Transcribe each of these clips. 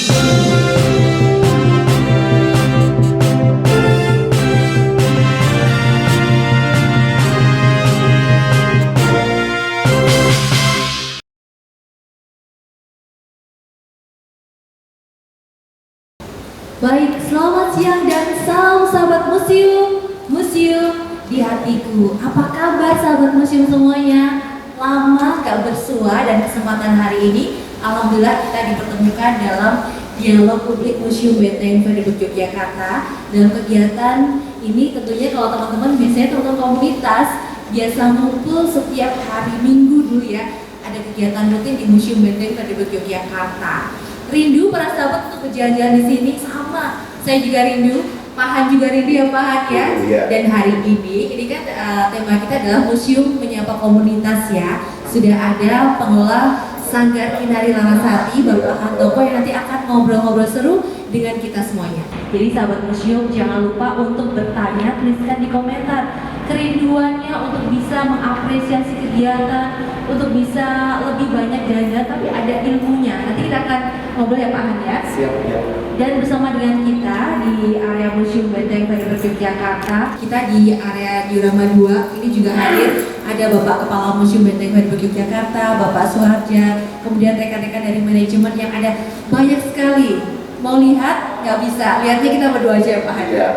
Baik, selamat siang dan salam sahabat museum, museum di hatiku. Apa kabar sahabat museum semuanya? Lama gak bersua dan kesempatan hari ini alhamdulillah kita dipertemukan dalam dialog publik Museum Benteng Frederick Yogyakarta. Dalam kegiatan ini tentunya kalau teman-teman biasanya teman-teman komunitas biasa ngumpul setiap hari Minggu dulu ya. Ada kegiatan rutin di Museum Benteng Frederick Yogyakarta. Rindu para sahabat untuk berjalan-jalan di sini sama. Saya juga rindu, Pahan juga rindu ya Pahan ya. Iya. Dan hari ini kan tema kita adalah museum menyapa komunitas ya. Sudah ada pengelola Sanggar Kinari Larasati, Bapak Handoko yang nanti akan ngobrol-ngobrol seru dengan kita semuanya. Jadi sahabat museum jangan lupa untuk bertanya, tuliskan di komentar kerinduannya untuk bisa mengapresiasi kegiatan, untuk bisa lebih banyak jalan-jalan tapi ada ilmunya. Nanti kita akan ngobrol ya Pak Han ya. Siap ya. Dan bersama dengan kita di area Museum Benteng Frederick Yogyakarta, kita di area Diorama 2 ini juga hadir ada Bapak Kepala Museum Benteng Frederick Yogyakarta, Bapak Suharja, kemudian rekan-rekan dari manajemen yang ada banyak sekali. Mau lihat? Nggak bisa, lihatnya kita berdua aja ya Pak Han. Iya.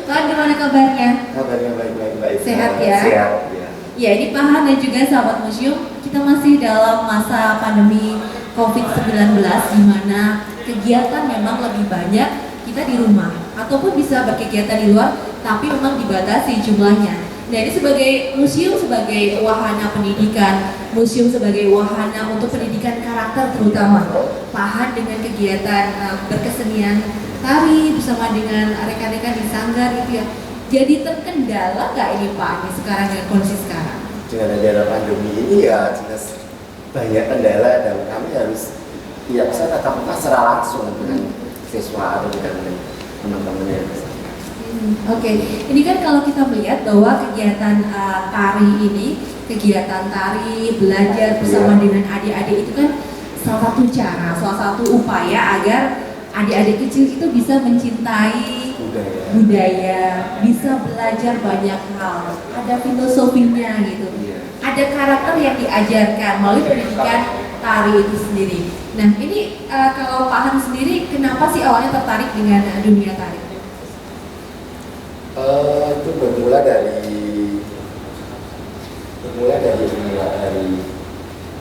Pak, gimana kabarnya? Kabarnya baik-baik. Sehat ya? Sehat ya. Ya, ini Pak Han dan juga sahabat museum, kita masih dalam masa pandemi COVID-19 di mana kegiatan memang lebih banyak kita di rumah ataupun bisa berkegiatan di luar tapi memang dibatasi jumlahnya. Nah, ini sebagai museum sebagai wahana pendidikan, museum sebagai wahana untuk pendidikan karakter terutama. Pak Han dengan kegiatan berkesenian tari bersama dengan rekan-rekan di sanggar itu ya. Jadi terkendala nggak ini Pak ini sekarang dengan kondisi sekarang? Dengan adanya pandemi ini ya jelas banyak kendala dan kami harus tidak bisa tatap muka secara langsung dengan siswa atau dengan teman-teman yang bersama. Oke. Ini kan kalau kita melihat bahwa kegiatan tari ini, kegiatan tari, belajar bersama dengan adik-adik itu kan salah satu cara, salah satu upaya agar adik-adik kecil itu bisa mencintai budaya, bisa belajar banyak hal, ada filosofinya gitu, ada karakter yang diajarkan melalui pendidikan tari itu sendiri. Nah ini kalau Pak Han sendiri, kenapa sih awalnya tertarik dengan dunia tari? Itu bermula dari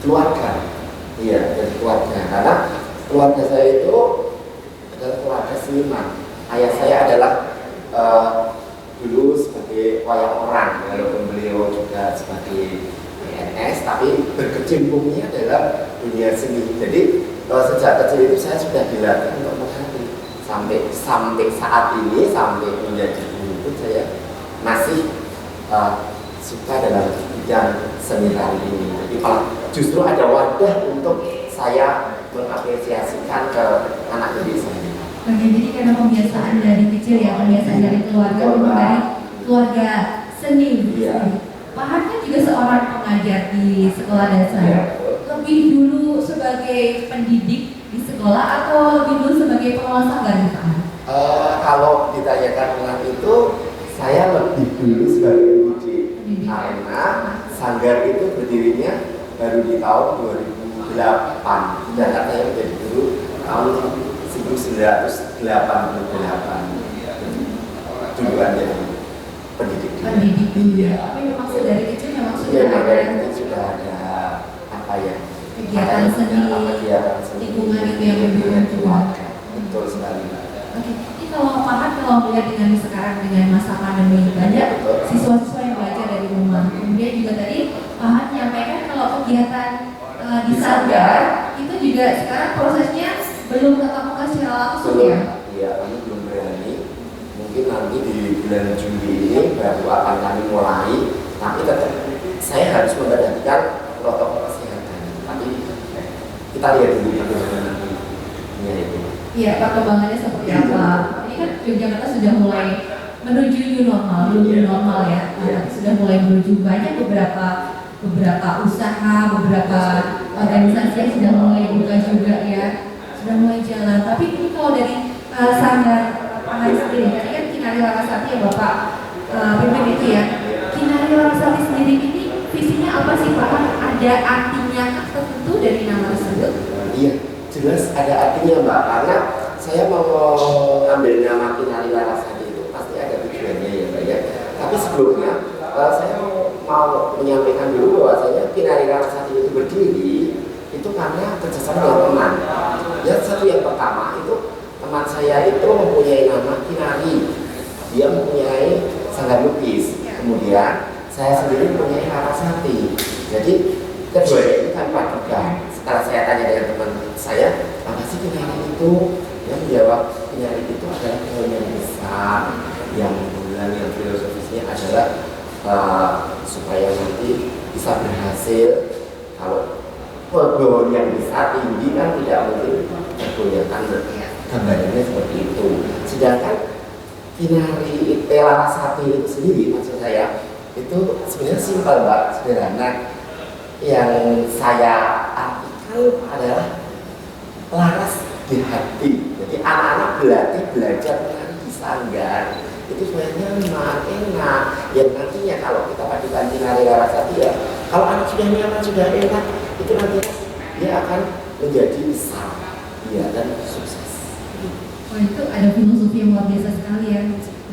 keluarga, iya dari keluarga. Karena keluarga saya itu adalah keluarga seniman. Ayah saya adalah dulu sebagai wayang orang, walaupun beliau juga sebagai PNS, tapi berkecimpungnya adalah dunia seni. Jadi sejak kecil itu saya sudah dilatih untuk menari sampai saat ini, sampai menjadi guru pun saya masih suka dalam bidang seni tari ini. Jadi justru ada wadah untuk saya mengapresiasikan ke anak didik saya. Oke, jadi karena pembiasaan dari kecil ya, pembiasaan dari keluarga, memang dari keluarga seni. Iya. Pak Han kan juga seorang pengajar di sekolah dasar. Iya. Lebih dulu sebagai pendidik di sekolah atau lebih dulu sebagai pengelola sanggar nih Pak Han? Kalau ditanyakan tentang itu, saya lebih dulu sebagai pendidik karena sanggar itu berdirinya baru di tahun 2008. Sedangkan saya menjadi guru tahun 1988 duluan jadi pendidik. Iya. Tapi memang dari kecil memang Iya, sudah dari ada kecil sudah ada apa ya? kegiatan seni, lingkungan itu yang mendukung keluarga. Betul sekali. Oke, ini kalau Pak Han kalau melihat dengan sekarang dengan masa pandemi banyak siswa-siswa yang belajar dari rumah. Kemudian juga tadi Pak Han menyampaikan kalau kegiatan di sanggar itu juga sekarang prosesnya belum tatap muka secara langsung ya? Iya, kami belum berani. Mungkin nanti di bulan Juli ini baru akan kami mulai. Tapi tetap saya harus memperhatikan protokol kesehatan. Tapi kita lihat dulu bagaimana nantinya itu. Iya, perkembangannya seperti apa? Ini kan Yogyakarta sudah mulai menuju new normal, belum new normal ya. Sudah mulai menuju banyak beberapa usaha, beberapa organisasi yang sudah mulai buka juga ya. Sudah mulai perusahaan dan Pahan sendiri. Tadi kan Kinari Larasati yang Bapak pimpin itu ya. Kinari Larasati sendiri ini visinya apa sih Pak? Ada artinya tertentu dari nama tersebut? Iya, jelas ada artinya Mbak, karena saya mau ngambil nama Kinari Larasati itu pasti ada tujuannya ya Mbak ya. Tapi sebelumnya saya mau menyampaikan dulu bahwasanya Kinari Larasati itu berdiri itu karena kerjasama dengan teman. Ya, satu yang pertama itu teman saya itu mempunyai nama Kinari, dia mempunyai sanggar lukis. Kemudian saya sendiri mempunyai Larasati. Jadi kedua ini kan padukan. Setelah saya tanya dengan teman saya, apa sih Kinari itu? Dia menjawab, Kinari itu adalah pohon yang besar, yang bulan, yang filosofisnya adalah supaya nanti bisa berhasil. Kalau pohon yang besar tinggi kan tidak mungkin tergoyahkan, gambarnya seperti itu. Sedangkan Kinari Larasati itu sendiri, maksud saya itu sebenarnya simpel Mbak, sederhana. Yang saya artikan adalah laras di hati. Jadi anak-anak berlatih belajar menari di sanggar itu sebenarnya enak. Yang nantinya kalau kita padukan Kinari Larasati ya, kalau anak sudah nyaman, sudah enak, itu nanti dia akan menjadi besar, ya, dan sukses. Oh, itu ada filosofi yang luar biasa sekali ya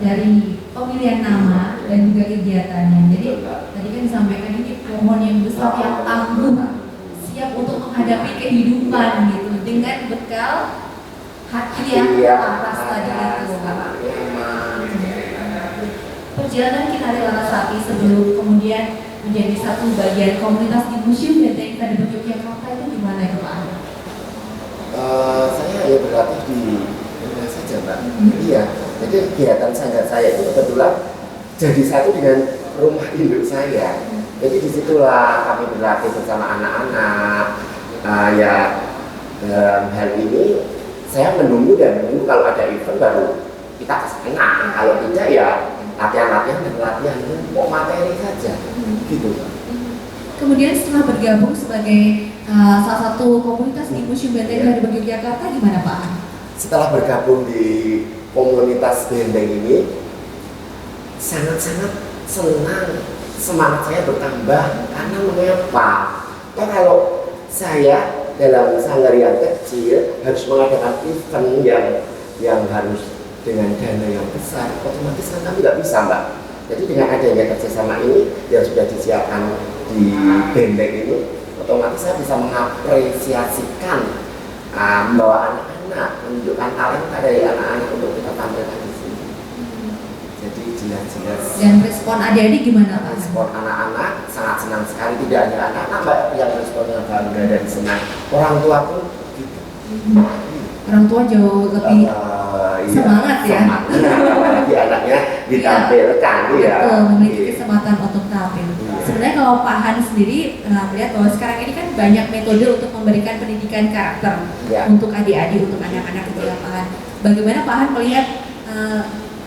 dari pemilihan nama dan juga kegiatannya. Jadi tadi kan disampaikan ini pohon yang besar yang tangguh, siap untuk menghadapi kehidupan gitu dengan bekal hati yang laras tadi itu. Perjalanan Kinari Larasati sebelum kemudian menjadi satu bagian komunitas di Museum Benteng Kadipaten Yogyakarta itu gimana itu Pak? Saya ya berlatih di rumah saja Mbak. Iya, jadi kegiatan sanggar saya itu kebetulan jadi satu dengan rumah induk saya. Jadi disitulah kami berlatih bersama anak-anak. Ya dalam hal ini saya menunggu kalau ada event baru kita kesana. Kalau tidak ya latihan-latihan dan latihan mau materi saja, gitu. Kemudian setelah bergabung sebagai salah satu komunitas di Museum Benteng Kadipaten Yogyakarta gimana Pak? Setelah bergabung di komunitas benteng ini, sangat-sangat senang, semangat saya bertambah. Karena mengapa? Ya kalau saya dalam sanggar yang kecil harus mengadakan event yang harus dengan dana yang besar, otomatis kan kami nggak bisa Mbak. Jadi dengan adanya kerjasama ini yang sudah disiapkan di benteng ini, otomatis saya bisa mengapresiasikan membawa anak-anak, menunjukkan talenta dari anak-anak untuk kita tampilkan di sini. Jadi jelas-jelas. Dan respon adik-adik gimana Pak? Respon anak-anak sangat senang sekali, tidak hanya anak-anak Mbak yang responnya bangga dan senang. Orang tua pun gitu. Orang tua jauh lebih semangat ya. Apalagi anaknya ditampilkan ya. Betul, memiliki kesempatan untuk tampil. Sebenarnya kalau Pak Han sendiri melihat bahwa sekarang ini kan banyak metode untuk memberikan pendidikan karakter untuk adik-adik, untuk anak-anak kecil Pak Han. Bagaimana Pak Han melihat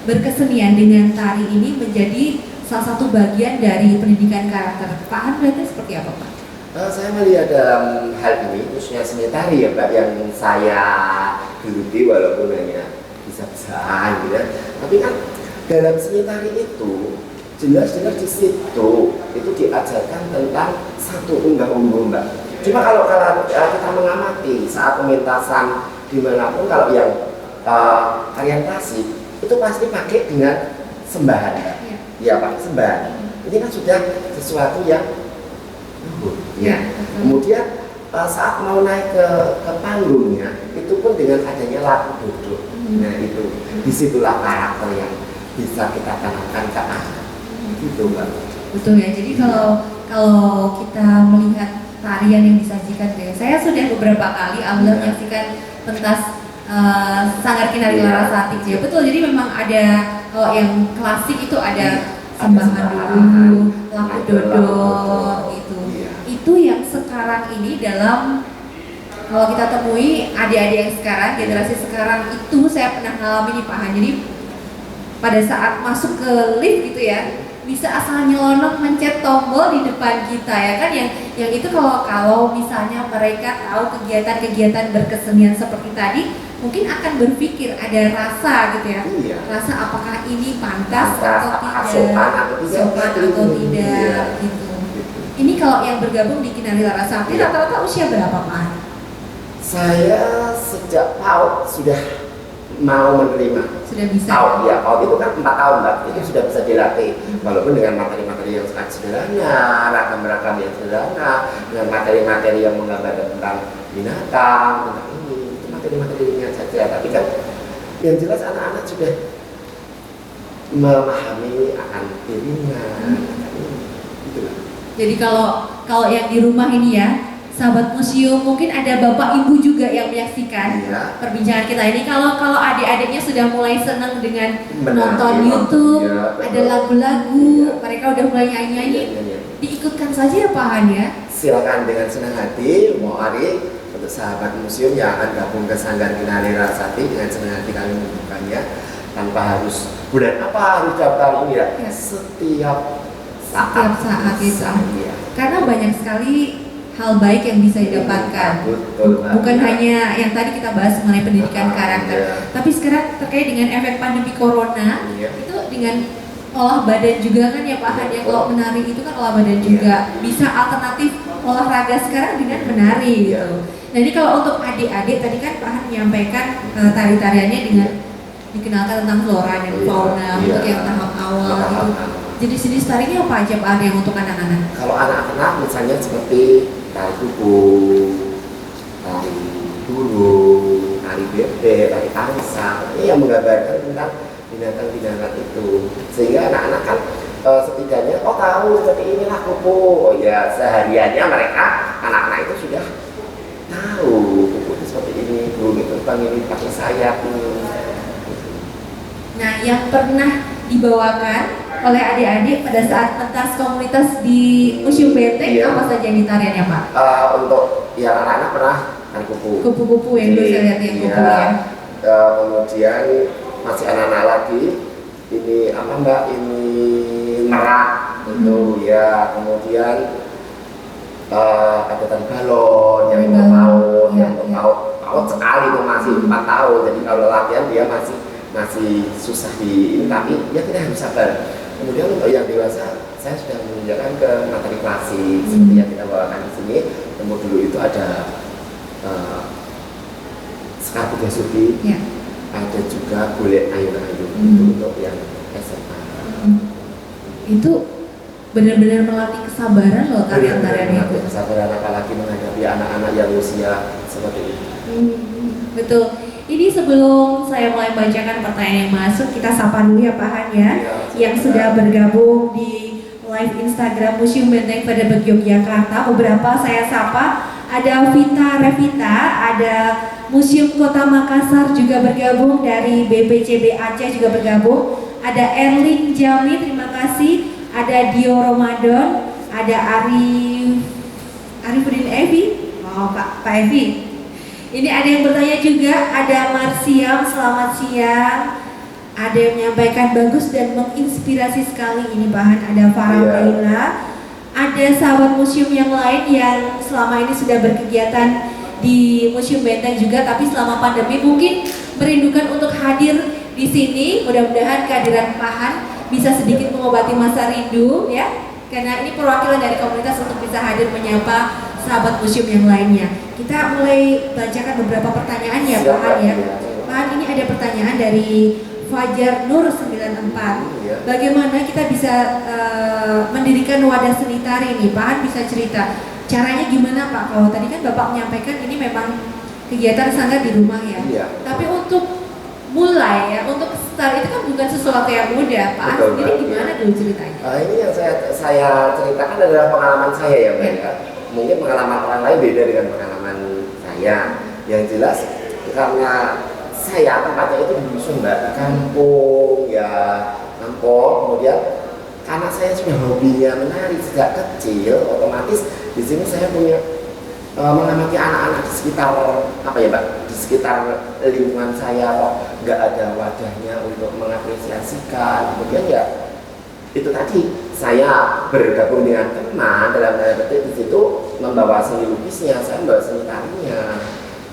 berkesenian dengan tari ini menjadi salah satu bagian dari pendidikan karakter? Pak Han melihatnya seperti apa Pak? Saya melihat dalam hal ini, khususnya seni tari ya Mbak, yang saya geluti walaupun hanya bisa-bisaan gitu. Tapi kan dalam seni tari itu jelas-jelas di situ itu diajarkan tentang satu unggah-ungguh Mbak. Cuma kalau kita mengamati saat pementasan dimanapun, kalau yang tarian klasik itu pasti pakai dengan sembahan Mbak. Ya Pak, sembahan. Ini kan sudah sesuatu yang ya. Kemudian saat mau naik ke panggungnya itu pun dengan adanya lagu duduk. Nah itu disitulah karakter yang bisa kita tanamkan ke anak. Gitu Mbak. Betul ya. Jadi kalau kita melihat tarian yang disajikan, saya sudah beberapa kali menyaksikan pentas sanggar Kinari Larasati. Ya betul. Jadi memang ada kalau yang klasik itu ada sembahan dulu, lagu dodol gitu. Itu yang sekarang ini dalam kalau kita temui adik-adik yang sekarang, generasi sekarang itu saya pernah ngalamin nih Pak Han. Jadi pada saat masuk ke lift gitu ya, bisa asal nyelonong mencet tombol di depan kita ya kan, yang itu kalau misalnya mereka tahu kegiatan-kegiatan berkesenian seperti tadi, mungkin akan berpikir ada rasa gitu ya. Iya. Rasa apakah ini pantas apakah atau tidak, sopan atau tidak, sopan atau tidak Iya. gitu. Ini kalau yang bergabung di Kinari Larasati Iya. rata-rata usia berapa Pak? Saya sejak PAUD sudah mau menerima. Sudah bisa? PAUD, ya PAUD itu kan 4 tahun Mbak, itu sudah bisa dilatih. Walaupun dengan materi-materi yang sangat sederhana, ragam-ragam yang sederhana, dengan materi-materi yang menggambarkan tentang binatang, tentang ini, itu materi-materi ringan saja. Tapi kan yang jelas anak-anak sudah memahami akan dirinya. Gitu lah. Jadi kalau yang di rumah ini ya, sahabat museum, mungkin ada bapak ibu juga yang menyaksikan Iya. perbincangan kita ini. Kalau adik-adiknya sudah mulai senang dengan Benar, nonton iya. YouTube, Iya, betul. ada lagu-lagu, Iya. mereka udah mulai nyanyi-nyanyi, Iya. diikutkan saja ya Pak Han ya. Silakan dengan senang hati, mau hari untuk sahabat museum yang akan gabung ke Sanggar Kinari Larasati, dengan senang hati kami membukanya tanpa harus bulan apa harus daftar ini ya. Ya. Setiap Setiap saat itu. Iya. Karena banyak sekali hal baik yang bisa didapatkan. Betul, Mbak. Bukan hanya yang tadi kita bahas mengenai pendidikan karakter, Iya. tapi sekarang terkait dengan efek pandemi corona, Iya. itu dengan olah badan juga kan ya Pak Han ya. Kalau menari itu kan olah badan juga, bisa alternatif olahraga sekarang dengan menari gitu. Nah ini kalau untuk adik-adik tadi kan Pak Han menyampaikan tari-tariannya dengan dikenalkan tentang flora dan fauna untuk yang tahap awal gitu. Jenis-jenis tarinya apa aja Pak Han yang untuk anak-anak? Kalau anak-anak misalnya seperti tari kuku, tari burung, tari bebek, tari angsa, ini yang menggambarkan tentang binatang-binatang itu. Sehingga anak-anak kan setidaknya tahu seperti inilah kupu. Oh ya, sehariannya mereka anak-anak itu sudah tahu kupu itu seperti ini, burung itu terbang ini pakai sayap. Nah, yang pernah dibawakan oleh adik-adik pada saat pentas komunitas di Museum Benteng Iya. apa saja nih tariannya Pak? Untuk yang anak-anak pernah tari kupu. Kupu-kupu yang dulu saya lihat yang kupu ya. Kemudian masih anak-anak lagi ini apa Mbak, ini merak itu ya. Kemudian ada tari balon yang Tari untuk balon, PAUD, iya, yang untuk iya. PAUD sekali itu masih 4 tahun. Jadi kalau latihan dia masih susah di ini, tapi ya kita harus sabar. Kemudian untuk yang dewasa saya sudah menunjukkan ke materi klasik seperti yang kita bawakan di sini. Kemudian dulu itu ada Sekar Suki, Ya. ada juga Golek Ayun-Ayun itu untuk yang SMA. Itu benar-benar melatih kesabaran loh tarian-tarian itu. Kesabaran apalagi menghadapi anak-anak yang usia seperti itu. Betul. Ini sebelum saya mulai bacakan pertanyaan yang masuk, kita sapa dulu ya Pak Han ya, yang sudah bergabung di live Instagram Museum Benteng Federal Yogyakarta. Beberapa saya sapa, ada Vita Revita, ada Museum Kota Makassar juga bergabung, dari BPCB Aceh juga bergabung, ada Erling Jami, terima kasih, ada Dio Ramadan, ada Arifudin Evi, Pak Evi. Ini ada yang bertanya juga, ada Marsiam, selamat siang. Ada yang menyampaikan bagus dan menginspirasi sekali ini bahan. Ada Farah Laila, ada sahabat museum yang lain yang selama ini sudah berkegiatan di Museum Benteng juga, tapi selama pandemi mungkin merindukan untuk hadir di sini. Mudah-mudahan kehadiran Pak Han bisa sedikit mengobati masa rindu ya, karena ini perwakilan dari komunitas untuk bisa hadir menyapa sahabat museum yang lainnya. Kita mulai bacakan beberapa pertanyaan ya Pak Han ya. Pak Han, ini ada pertanyaan dari Fajar Nur 94. Bagaimana kita bisa mendirikan wadah seni tari ini? Pak Han bisa cerita caranya gimana Pak? Kalau tadi kan Bapak menyampaikan ini memang kegiatan sanggar di rumah ya. Iya. Tapi untuk mulai ya, untuk start itu kan bukan sesuatu yang mudah. Pak Han sendiri gimana dulu ceritanya? Ini yang saya ceritakan adalah pengalaman saya ya Mbak ya. Mungkin pengalaman orang lain beda dengan pengalaman saya. Yang jelas karena saya tempatnya itu di dusun Mbak, di kampung ya, kampung. Kemudian karena saya sudah hobinya menari sejak kecil, otomatis di sini saya punya mengamati anak-anak di sekitar apa ya Mbak, di sekitar lingkungan saya kok nggak ada wadahnya untuk mengapresiasikan. Kemudian ya itu tadi saya bergabung dengan teman dalam tanda petik di situ, membawa seni lukisnya, saya membawa seni tarinya.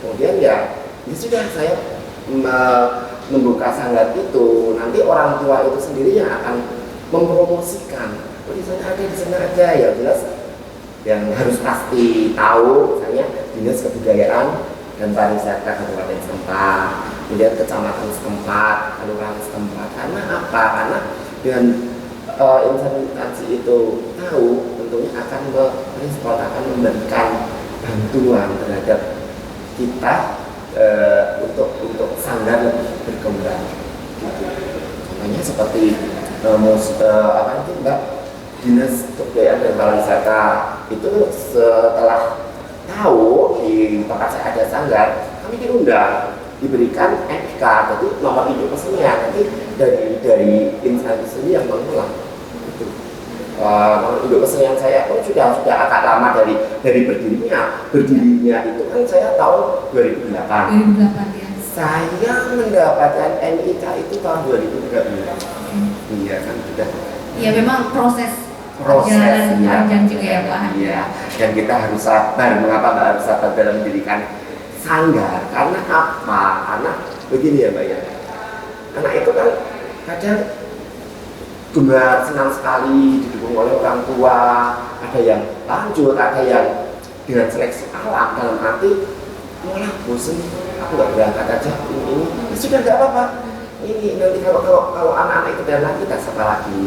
Kemudian ya sudah saya membuka sanggar itu, nanti orang tua itu sendiri yang akan mempromosikan. Oh, di sana ada, ya jelas yang harus pasti tahu, misalnya Dinas Kebudayaan dan Pariwisata Kabupaten setempat, kemudian kecamatan setempat, kelurahan setempat. Karena apa? Karena dengan instansi itu tahu, tentunya akan merespon, akan memberikan bantuan terhadap kita untuk sanggar lebih berkembang. Gitu. Contohnya seperti apa itu Mbak, Dinas Kebudayaan dan Pariwisata itu setelah tahu di tempat saya ada sanggar, kami diundang, diberikan NIK, jadi nomor induk kesenian, nanti dari instansi seni yang mengelola. Itu nomor induk kesenian saya pun sudah agak lama dari berdirinya itu kan saya tahun 2008. 2008 ya. Saya mendapatkan NIK itu tahun 2013. Iya kan sudah. Ya memang proses perjalanan panjang juga ya Pak. Iya, dan kita harus sabar. Mengapa Mbak harus sabar dalam mendirikan sanggar? Karena apa? Karena begini ya Mbak ya. Anak itu kan kadang gemar, senang sekali didukung oleh orang tua. Ada yang lanjut, ada yang dengan seleksi alam, dalam arti malah bosan, aku nggak berangkat aja ini. Ya sudah nggak apa-apa. Ini nanti kalau anak-anak itu dan lagi kita sabar lagi.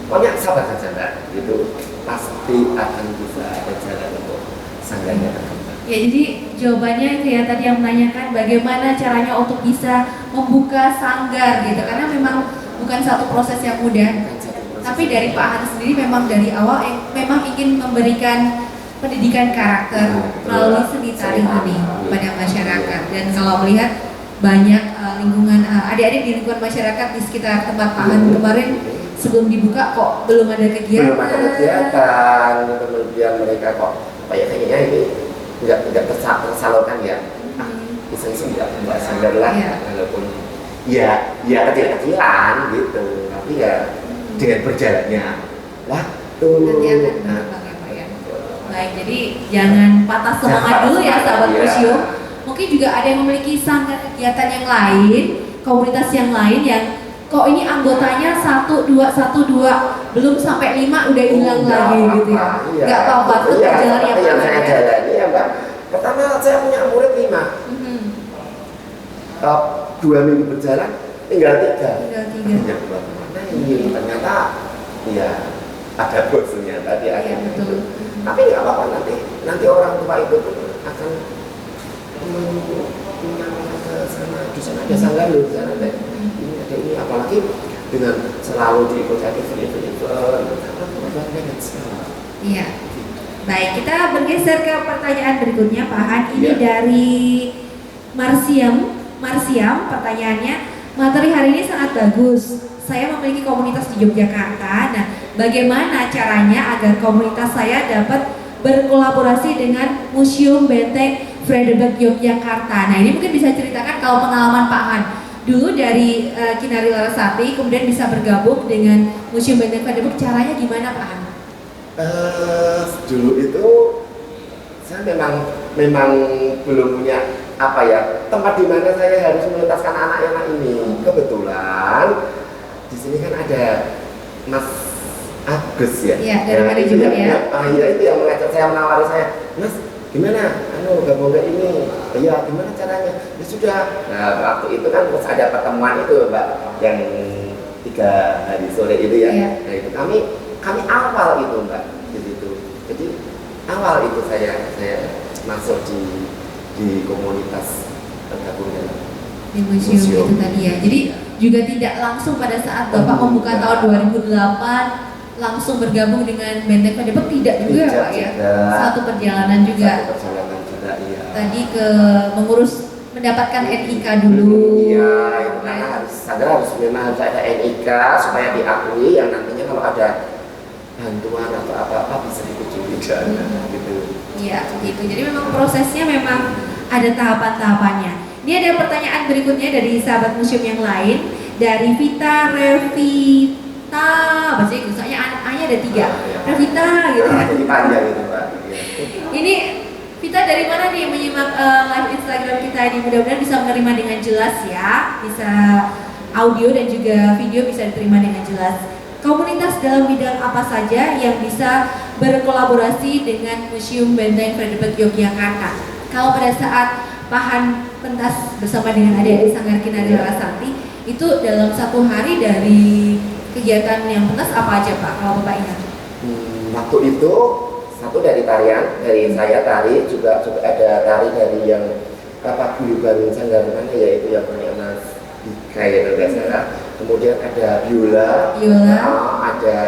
Pokoknya sabar saja Mbak, gitu pasti akan bisa ada jalan untuk sanggarnya berkembang. Ya jadi jawabannya itu ya tadi yang menanyakan bagaimana caranya untuk bisa membuka sanggar gitu, karena memang bukan satu proses yang mudah. Tapi dari Pak Hans sendiri memang dari awal memang ingin memberikan pendidikan karakter melalui seni tari ini pada masyarakat. Dan kalau melihat banyak lingkungan adik-adik di lingkungan masyarakat di sekitar tempat Pak Hans kemarin sebelum dibuka kok belum ada kegiatan. Belum ada kegiatan, kemudian mereka kok kayaknya ini nggak tersalurkan ya. Iseng-iseng nggak sanggar lah, walaupun ya kecil-kecilan gitu, tapi ya dengan berjalannya lah tuh. Nanti akan berkembang ya Pak ya. Baik, jadi jangan patah semangat dulu ya sahabat museum. Mungkin juga ada yang memiliki sanggar kegiatan yang lain, komunitas yang lain yang kok ini anggotanya 1, 2, 1, 2 belum sampai 5 udah hilang lagi gitu ya. Nggak apa-apa, tetap berjalan yang saya jalani ya Mbak. Pertama saya punya murid 5. 2 minggu berjalan tinggal 3. Ya, mana ini ternyata ya ada bosnya tadi ada gitu. Tapi nggak apa-apa, nanti orang tua itu akan ke sana, di sana ada sanggar loh, di sana ada ini, ada ini, apalagi dengan selalu diikuti event-event. Iya. Baik, kita bergeser ke pertanyaan berikutnya Pak Han. Ini dari Marsiam, pertanyaannya, materi hari ini sangat bagus. Saya memiliki komunitas di Yogyakarta. Nah, bagaimana caranya agar komunitas saya dapat berkolaborasi dengan Museum Benteng Vredenburg Yogyakarta? Nah, ini mungkin bisa ceritakan kalau pengalaman Pak Han dulu dari Kinari Larasati, kemudian bisa bergabung dengan Museum Benteng Vredenburg. Caranya gimana Pak Han? Dulu itu saya memang belum punya apa ya, tempat di mana saya harus menuntaskan anak-anak ini. Kebetulan di sini kan ada Mas Agus ya. Iya, dari manajemen ya. Iya, itu yang mengajak saya, menawari saya, Mas gimana? Gabung ke ini. Iya, gimana caranya? Ya sudah. Nah, waktu itu kan terus ada pertemuan itu Mbak, yang 3 hari sore itu ya. Iya. Nah itu kami awal itu Mbak, gitu. Jadi awal itu saya masuk di komunitas tergabung dalam di museum itu tadi ya. Jadi juga tidak langsung pada saat Bapak membuka tahun 2008 langsung bergabung dengan Benteng Vredenburg, tidak juga ya Pak ya. Satu perjalanan juga. Iya. Tadi ke mengurus mendapatkan NIK dulu. Iya, itu karena harus memang harus ada NIK supaya diakui, yang nantinya kalau ada bantuan atau apa-apa bisa dikunjungi gitu. Iya, begitu. Jadi memang prosesnya memang ada tahapan-tahapannya. Ini ada pertanyaan berikutnya dari sahabat museum yang lain, dari Vita Revita, bahasa Inggris, soalnya A-nya ada 3. Revita gitu. Jadi panjang itu Mbak. Ini Kita dari mana nih menyimak live Instagram kita ini? Mudah-mudahan bisa menerima dengan jelas ya. Bisa audio dan juga video bisa diterima dengan jelas. Komunitas dalam bidang apa saja yang bisa berkolaborasi dengan Museum Benteng Fredebert Yogyakarta? Kalau pada saat Pahan pentas bersama dengan adik-adik Sanggar Kinari Larasati itu dalam satu hari dari kegiatan yang pentas apa aja Pak? Kalau Bapak ingat? Waktu itu satu dari tarian, dari saya tari juga ada tari dari yang guyuban Sanggar mana yaitu yang punya Mas Dika ya kalau salah. Kemudian ada biola, ada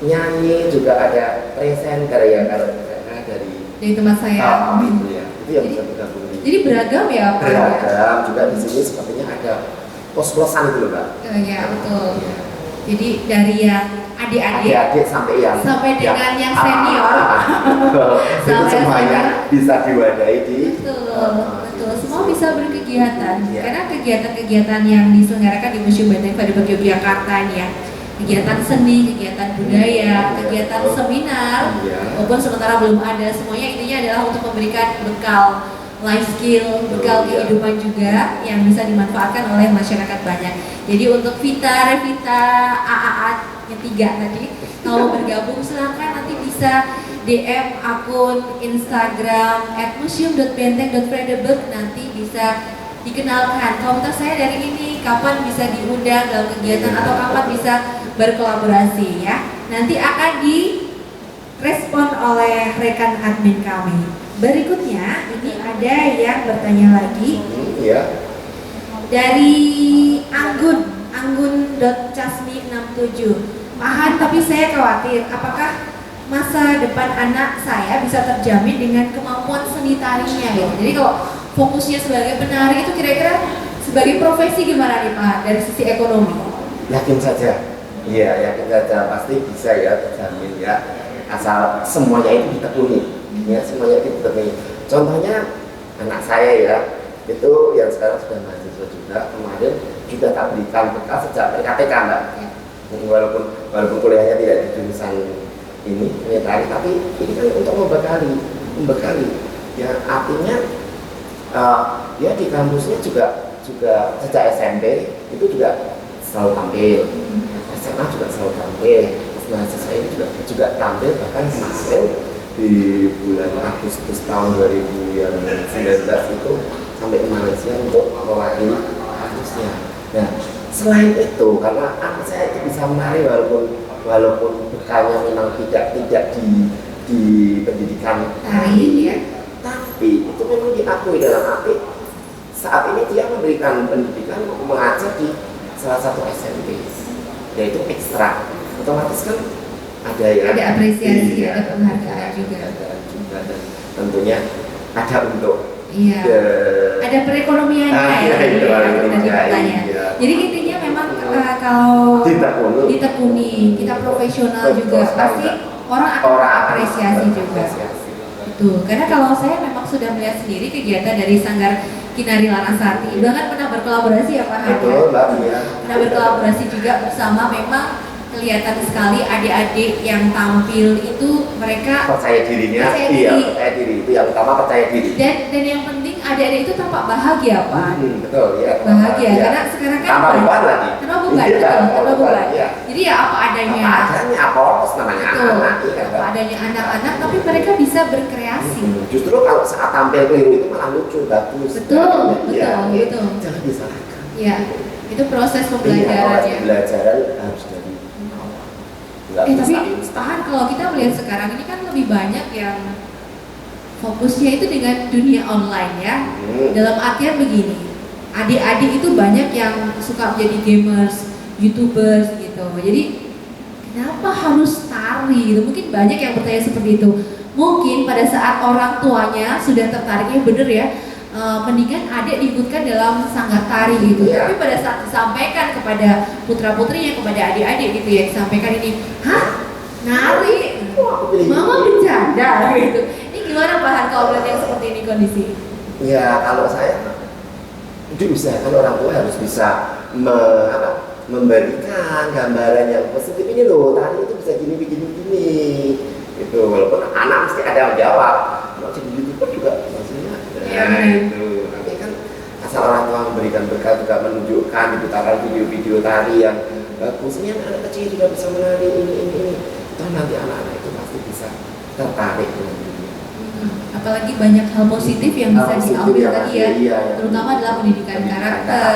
nyanyi, juga ada presenter yang kalau misalnya dari tempat saya. Gitu ya. Itu yang bisa bergabung. Jadi beragam ya Pak? Beragam juga di sini sepertinya ada pos-posan itu loh Mbak. Ya betul. Jadi dari yang adik-adik sampai dengan yang senior, itu semuanya bisa diwadahi di. Betul. Semua bisa berkegiatan. Karena kegiatan-kegiatan yang diselenggarakan di Museum Benteng Fredebert Yogyakarta ini ya, kegiatan seni, kegiatan budaya, kegiatan seminar, maupun sementara belum ada, semuanya intinya adalah untuk memberikan bekal life skill, bekal kehidupan juga yang bisa dimanfaatkan oleh masyarakat banyak. Jadi untuk Vita, Revita, AAA yang 3 tadi, kalau bergabung silahkan nanti bisa DM akun Instagram @museum.benteng.fredebert, nanti bisa dikenalkan komunitas saya dari ini, kapan bisa diundang dalam kegiatan atau kapan bisa berkolaborasi ya. Nanti akan direspon oleh rekan admin kami. Berikutnya ini ada yang bertanya lagi dari Anggun.casmi67. Pahan, tapi saya khawatir apakah masa depan anak saya bisa terjamin dengan kemampuan seni tarinya gitu. Jadi kalau fokusnya sebagai penari itu kira-kira sebagai profesi gimana nih Pak dari sisi ekonomi? Yakin saja, yakin saja pasti bisa ya terjamin ya, asal semuanya itu ditekuni, ya semuanya itu ditekuni. Contohnya anak saya ya, itu yang sekarang sudah mahasiswa juga, kemarin juga tak berikan bekal sejak PKTK Mbak. Walaupun kuliahnya tidak di jurusan ini tari, tapi ini kan untuk membekali, ya artinya dia di kampusnya juga sejak SMP itu juga selalu tampil, SMA juga selalu tampil, mahasiswa ini juga tampil, bahkan kemarin di bulan Agustus tahun 2019 itu sampai ke Malaysia untuk mewakili kampusnya. Nah selain itu karena anak saya itu bisa menari walaupun bekalnya memang tidak di pendidikan tari ya, tapi itu memang diakui dalam arti saat ini dia memberikan pendidikan mengajar di salah satu SMP, yaitu ekstra, otomatis kan ada apresiasi, ada penghargaan juga, dan tentunya ada untuk ada perekonomiannya Jadi intinya memang kalau ditekuni, kita profesional juga pasti orang akan apresiasi juga. Betul, karena kalau saya memang sudah melihat sendiri kegiatan dari Sanggar Kinari Larasati, bahkan pernah berkolaborasi ya Pak Hadi. Pernah berkolaborasi juga bersama, memang kelihatan sekali adik-adik yang tampil itu mereka percaya dirinya, percaya diri itu yang utama, percaya diri. Dan yang penting adik-adik itu tampak bahagia Pak. Betul ya. Bahagia karena sekarang kan tambah beban lagi. Tambah beban. Jadi ya apa adanya. Apolos namanya anak-anak. Apa adanya anak-anak, tapi mereka bisa berkreasi. Justru kalau saat tampil keliru itu malah lucu, bagus. Betul. Jangan disalahkan. Iya, itu proses pembelajarannya. Pembelajaran harus dari tapi tahan, kalau kita melihat sekarang ini kan lebih banyak yang fokusnya itu dengan dunia online ya. Dalam artian begini, adik-adik itu banyak yang suka menjadi gamers, YouTubers gitu. Jadi kenapa harus tari gitu? Mungkin banyak yang bertanya seperti itu. Mungkin pada saat orang tuanya sudah tertariknya bener ya, mendingan adik diikutkan dalam sanggar tari gitu. Tapi pada saat disampaikan kepada putra-putrinya, kepada adik-adik gitu ya, disampaikan ini, hah? Nari? Mama bercanda gitu. Ini gimana Pak Han kalau melihat yang seperti ini kondisi? Ya kalau saya diusahakan orang tua harus bisa memberikan gambaran yang positif. Ini loh, tari itu bisa gini gitu. Walaupun anak mesti ada yang jawab, mau jadi YouTuber juga maksudnya. Iya, Nah benar. itu nanti kan asal orang tua memberikan berkat juga menunjukkan diputaran video-video tari yang bagus. Ini anak kecil juga bisa menari ini. Toh nanti anak-anak itu pasti bisa tertarik dengan dunia. Apalagi banyak hal positif yang bisa Hal positif diambil yang tadi ada, ya, iya, terutama dalam pendidikan karakter,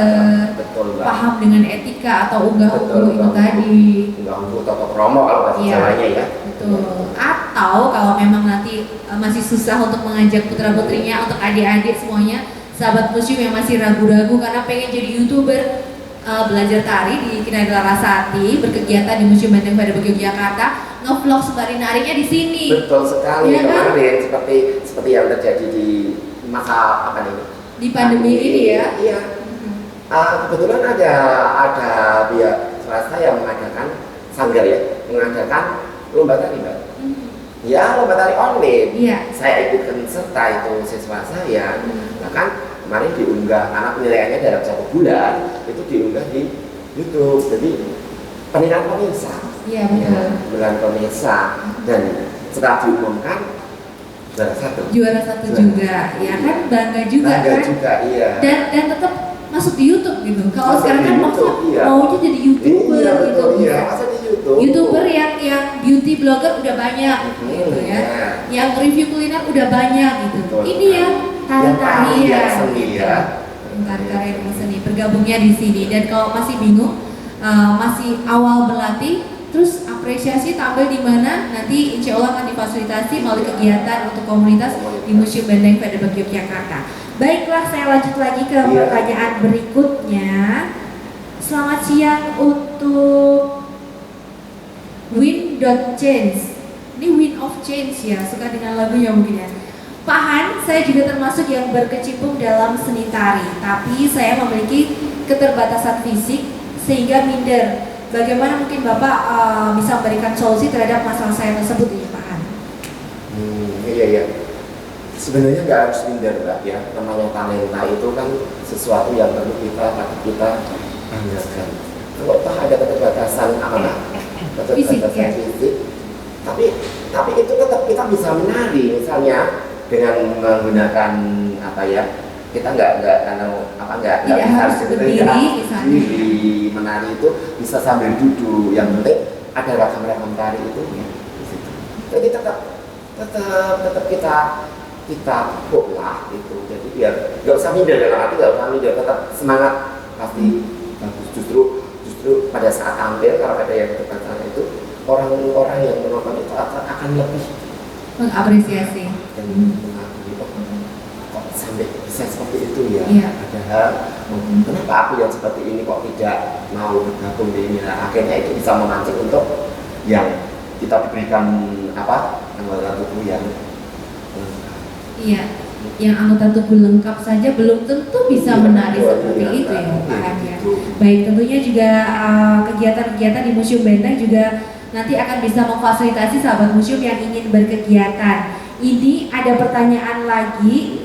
betul Mbak. paham dengan etika atau unggah-ungguh itu Betul, tadi. Enggak untuk toto kromo kalau bahasa Iya. Jawanya ya. Betul. Atau kalau memang nanti masih susah untuk mengajak putra-putrinya, untuk adik-adik semuanya, sahabat museum yang masih ragu-ragu karena pengen jadi YouTuber, belajar tari di Kinari Larasati, berkegiatan di Museum Benteng pada Yogyakarta, ngevlog sembari narinya di sini. Betul sekali Iya kan? kemarin seperti yang terjadi di masa apa nih? Di pandemi ini ya. Iya. Kebetulan ada pihak swasta yang mengadakan sanggar ya, mengadakan lomba tari Mbak. Ya lomba tari online. Iya. Saya ikutkan serta itu siswa saya. Bahkan kemarin diunggah karena penilaiannya dalam 1 bulan itu diunggah di YouTube. Jadi penilaian pemirsa. Iya betul. Bulan pemirsa dan setelah diumumkan Juara satu juga, ya kan bangga juga kan. juga iya. Dan tetap masuk di YouTube gitu. Kalau Masuk sekarang di kan YouTube, maksudnya iya. maunya jadi YouTuber Iya, gitu. betul, iya. Masa di YouTube? YouTuber yang beauty blogger udah banyak gitu ya. Iya. Yang review kuliner udah banyak gitu. Betul. Ini yang tari-tarian. Yang seni ya. Tari-tarian yang seni bergabungnya di sini. Dan kalau masih bingung, masih awal berlatih, terus apresiasi tampil di mana, nanti insya Allah akan difasilitasi melalui kegiatan untuk komunitas di Museum Benteng Federal Yogyakarta. Baiklah, saya lanjut lagi ke pertanyaan berikutnya. Selamat siang untuk Win.Change. Ini Win of Change ya, suka dengan lagunya mungkin ya. Pak Han, saya juga termasuk yang berkecimpung dalam seni tari, tapi saya memiliki keterbatasan fisik sehingga minder. Bagaimana mungkin Bapak bisa memberikan solusi terhadap masalah saya tersebut ini Pak Han? Iya. Sebenarnya nggak harus minder Mbak ya. Namanya talenta itu kan sesuatu yang perlu kita banggakan. Kalau toh ada keterbatasan apa Mbak? Keterbatasan fisik. Tapi itu tetap kita bisa menari misalnya dengan menggunakan apa ya? Kita nggak harus berdiri misalnya. Diri menari itu bisa sambil duduk. Yang penting ada ragam-ragam tari itu ya di situ. Jadi tetap kita pupuk lah itu. Jadi biar nggak usah minder dalam arti nggak usah minder, tetap semangat pasti bagus. Justru pada saat tampil kalau ada yang keterbatasan itu orang-orang yang menonton itu akan lebih mengapresiasi dan mengakui kok sampai bisa seperti itu ya. Iya. Padahal kenapa aku yang seperti ini kok tidak mau bergabung di ini? Nah, akhirnya itu bisa memancing untuk yang kita diberikan anggota tubuh yang iya, yang anggota tubuh lengkap saja belum tentu bisa menari seperti itu ya Pak Han ya. Baik, tentunya juga kegiatan-kegiatan di Museum Benteng juga nanti akan bisa memfasilitasi sahabat museum yang ingin berkegiatan. Ini ada pertanyaan lagi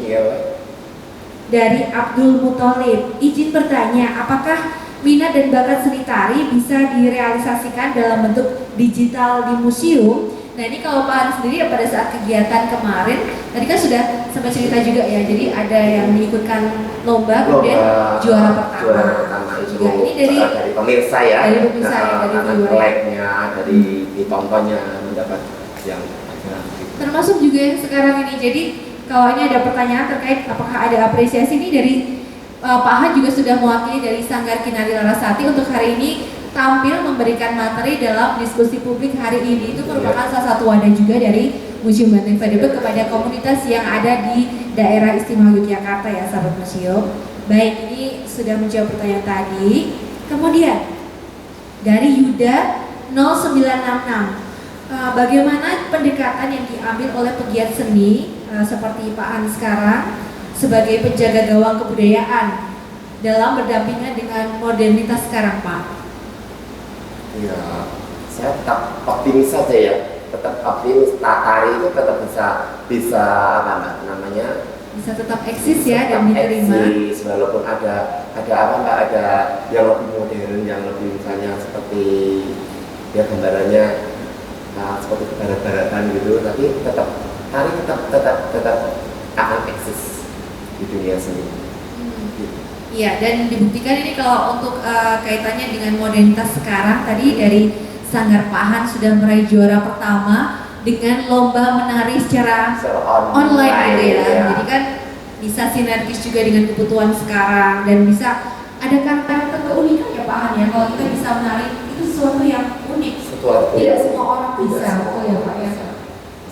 dari Abdul Muthalib. Izin bertanya, apakah minat dan bakat seni tari bisa direalisasikan dalam bentuk digital di museum? Nah ini kalau Pak Han sendiri pada saat kegiatan kemarin, tadi kan sudah sempat cerita juga ya, jadi ada yang mengikutkan lomba, kemudian juara pertama itu juga. Ini dari pemirsa ya, dari pemirsa ya, dari viewer. like-nya, dari ditontonnya mendapat yang termasuk juga yang sekarang ini. Jadi kalau ini ada pertanyaan terkait apakah ada apresiasi ini dari Pak Han juga sudah mewakili dari Sanggar Kinari Larasati untuk hari ini tampil memberikan materi dalam diskusi publik hari ini. Itu merupakan salah satu wadah juga dari Museum Benteng Federal kepada komunitas yang ada di daerah istimewa Yogyakarta ya sahabat museum. Baik, ini sudah menjawab pertanyaan tadi. Kemudian dari Yuda 0966, bagaimana pendekatan yang diambil oleh pegiat seni seperti Pak Han sekarang sebagai penjaga gawang kebudayaan dalam berdampingan dengan modernitas sekarang Pak? Ya, saya tetap optimis saja ya, tetap optimis. Tari itu tetap bisa Bisa tetap eksis ya dan diterima. Eksis, walaupun ada yang lebih modern, yang lebih misalnya seperti ya gambarannya seperti barat-baratan gitu, tapi tari tetap akan eksis di dunia seni. Iya, dan dibuktikan ini kalau untuk kaitannya dengan modernitas sekarang tadi dari Sanggar Pahan sudah meraih juara pertama dengan lomba menari secara online gitu ya. Jadi kan bisa sinergis juga dengan kebutuhan sekarang dan bisa ada karakter keunikan ya Pak Han ya. Kalau kita bisa menari itu sesuatu yang unik. Tidak semua orang bisa, betul ya Pak ya.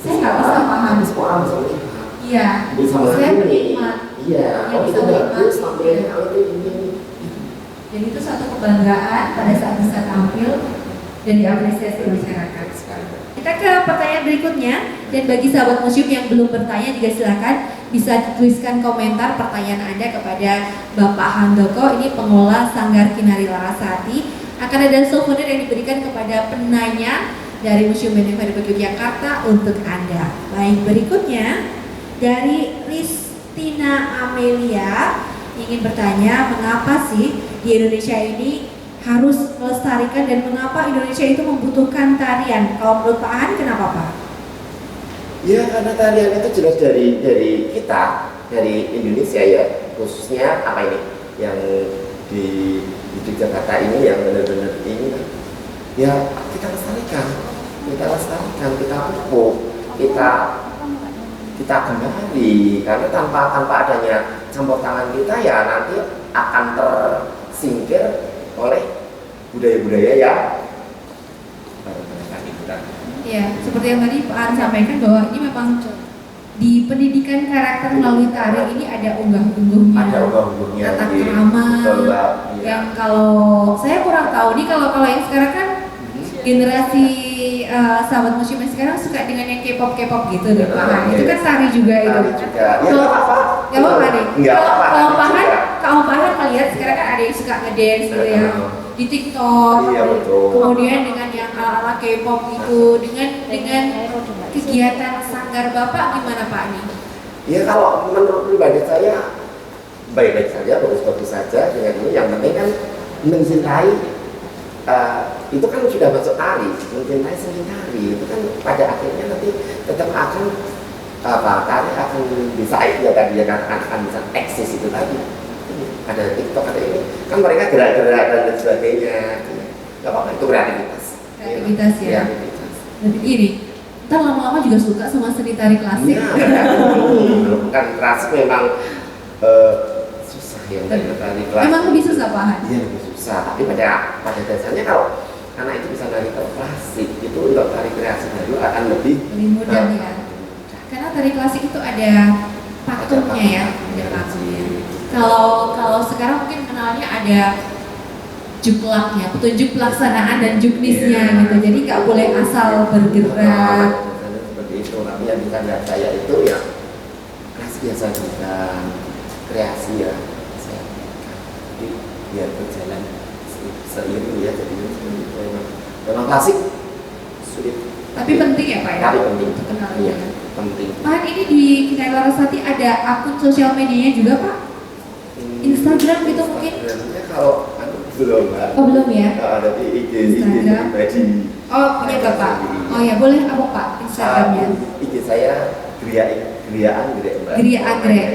Saya nggak bisa paham. Semua orang bisa unik. Iya. Saya menikmat. Iya. Yang bisa bagus menikmati. Dan itu satu kebanggaan pada saat bisa tampil dan diapresiasi masyarakat. Kita ke pertanyaan berikutnya, dan bagi sahabat museum yang belum bertanya juga silakan bisa tuliskan komentar pertanyaan Anda kepada Bapak Handoko, ini pengelola Sanggar Kinari Larasati. Akan ada souvenir yang diberikan kepada penanya dari Museum Benteng Padepokan Yogyakarta untuk Anda. Baik, berikutnya dari Ristina Amelia ingin bertanya, mengapa sih di Indonesia ini harus melestarikan dan mengapa Indonesia itu membutuhkan tarian? Kalau menurut Pak Han, kenapa Pak? Ya karena tarian itu jelas dari kita, dari Indonesia ya, khususnya apa ini yang di Jakarta ini yang benar-benar ini ya kita lestarikan, kita pupuk, kita kembali, karena tanpa adanya campur tangan kita ya nanti akan tersingkir oleh budaya-budaya ya. Ya, seperti yang tadi Pak An sampaikan bahwa ini memang di pendidikan karakter melalui tari ini ada unggah-ungguhnya, tata krama, yang kalau saya kurang tahu nih kalau yang sekarang kan generasi sahabat museum yang sekarang suka dengan yang K-pop gitu deh Pak Han. Itu kan tari juga itu. Kalau apa nih? Kalau Pak Han melihat sekarang kan ada yang suka ngedance gitu ya di TikTok, kemudian dengan yang ala K-pop itu, dengan kegiatan sanggar Bapak gimana Pak nih? Ya kalau menurut pribadi saya baik-baik saja, bagus-bagus saja dengan ini. Yang penting kan mencintai itu kan sudah masuk tari, mencintai seni tari itu kan pada akhirnya nanti tetap akan tari akan bisa ya tadi ya akan bisa eksis itu tadi. Ada TikTok, ada ini kan mereka gerak-gerak dan sebagainya. Gak apa-apa, itu kreativitas ya. Tapi ini ntar lama-lama juga suka sama seni tari klasik. Ya, bukan klasik memang susah ya tari klasik. Memang lebih susah Pak Han? Iya lebih susah, tapi pada dasarnya kalau anak itu bisa tari klasik itu untuk tari kreasi baru akan lebih mudah ya. Karena tari klasik itu ada pakemnya ya, ada pakemnya. Kalau sekarang mungkin kenalnya ada juklaknya, petunjuk pelaksanaan dan juknisnya gitu. Jadi nggak boleh asal bergerak. Seperti itu, tapi yang bisa lihat saya itu ya kreasi biasa juga, kreasi ya. Jadi biar berjalan seiring ya, jadi memang klasik sulit. Tapi penting ya Pak ya? Tapi penting. Untuk kenal ya, penting. Pak, ini di Kinari Larasati ada akun sosial medianya juga Pak? Instagram gitu mungkin? Kalau belum Pak. Oh belum ya? Ada di IG Instagram. pribadi. Oh punya Bapak? Oh ya boleh apa Pak Instagramnya? IG saya Gria Anggrek Mbak. Gria Anggrek.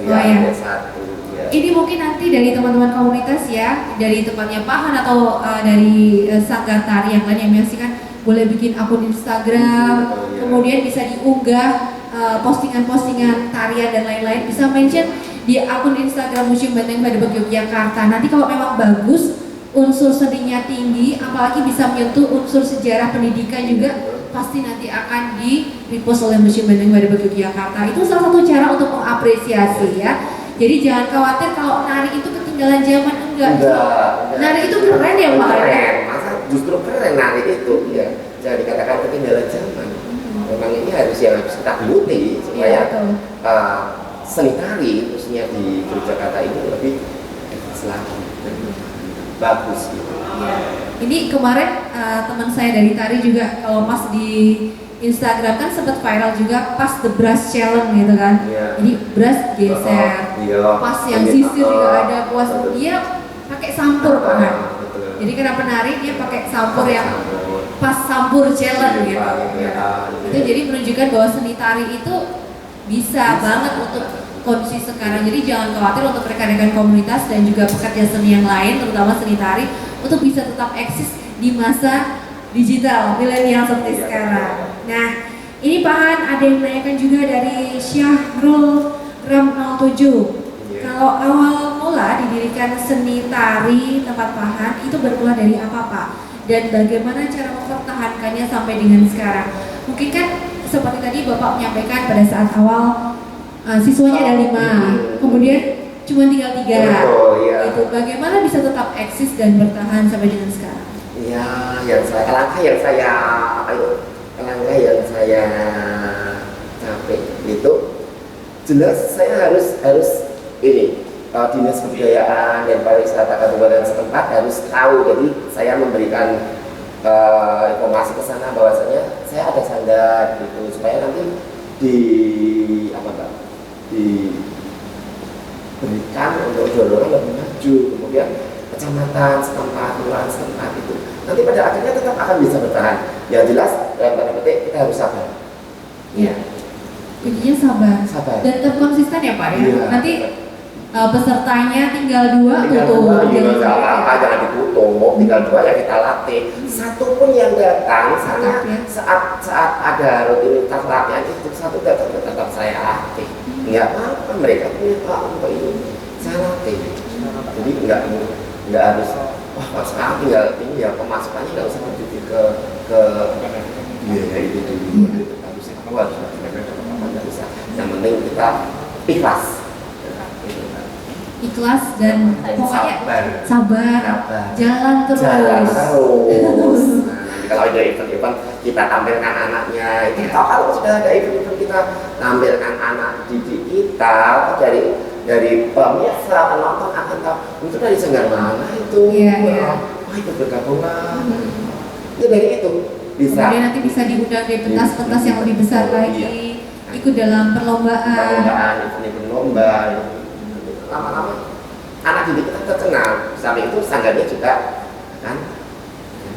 Oh ya. Satu. Ya. Ini mungkin nanti dari teman-teman komunitas ya, dari tempatnya Pak Han atau dari sanggar tari yang lain yang menyaksikan, boleh bikin akun Instagram, kemudian bisa diunggah postingan-postingan tarian dan lain-lain, bisa mention di akun Instagram Museum Benteng Padepokan Yogyakarta. Nanti kalau memang bagus, unsur seninya tinggi, apalagi bisa menyentuh unsur sejarah pendidikan juga, pasti nanti akan di repost oleh Museum Benteng Padepokan Yogyakarta. Itu salah satu cara untuk mengapresiasi ya. Jadi jangan khawatir kalau nari itu ketinggalan zaman, enggak. Nari itu keren ya Pak. Keren, masa justru keren nari itu ya. Jangan dikatakan ketinggalan zaman. Memang ini harus kita geluti supaya seni tari khususnya di Yogyakarta ini lebih lagi bagus gitu. Ya. Ini kemarin teman saya dari tari juga kalau pas di Instagram kan sempat viral juga pas the brush challenge gitu kan. Ya. Jadi brush geser, pas yang sisir juga ada, puas dia pakai sampur kan. Jadi karena penari dia pakai sampur yang pas sampur challenge gitu. Itu jadi menunjukkan bahwa seni tari itu Bisa banget untuk kondisi sekarang. Jadi jangan khawatir untuk rekan-rekan komunitas dan juga pekerja seni yang lain, terutama seni tari, untuk bisa tetap eksis di masa digital milenial seperti sekarang. Nah, ini Pak Han ada yang menanyakan juga dari Syahrul Ram 07. Kalau awal mula didirikan seni tari tempat Pak Han itu bermula dari apa Pak? Dan bagaimana cara mempertahankannya sampai dengan sekarang? Mungkin kan seperti tadi Bapak menyampaikan pada saat awal siswanya ada 5, kemudian cuma tinggal 3. Itu bagaimana bisa tetap eksis dan bertahan sampai dengan sekarang? Ya, langkah yang saya capek itu jelas saya harus ini dinas kebudayaan dan pariwisata kabupaten setempat harus tahu. Jadi saya memberikan informasi ke sana bahwasanya saya ada sanggar gitu supaya nanti diberikan untuk dorongan lebih maju. Kemudian kecamatan setempat, kelurahan setempat itu nanti pada akhirnya tetap akan bisa bertahan. Yang jelas dalam tanda petik kita harus sabar. Iya. Kuncinya sabar. Dan tetap konsisten ya Pak ya. Iya. Nanti pesertanya tinggal 2 tutup. Jangan ditutup, tinggal 2 ya kita latih. Satu pun yang datang saat ada rutinitas latihan itu satu datang tetap saya latih. Nggak apa mereka punya untuk ini saya latih. Jadi nggak harus wah sekarang tinggal ini ya pemasukannya nggak usah menuju ke biaya itu dulu harus nggak bisa. Yang penting kita ikhlas dan pokoknya sabar. Jalan terus. Kalau ada event-event kita tampilkan anaknya, kalau sudah ada event-event kita tampilkan anak didik kita dari pemirsa penonton akan tahu itu dari sanggar mana itu. Wah itu bergabung ya dari itu bisa. Kemudian nanti bisa diundang di pentas-pentas yang lebih besar lagi, ikut dalam perlombaan, event lomba. Lama-lama anak didik kita terkenal, sampai itu sanggarnya juga kan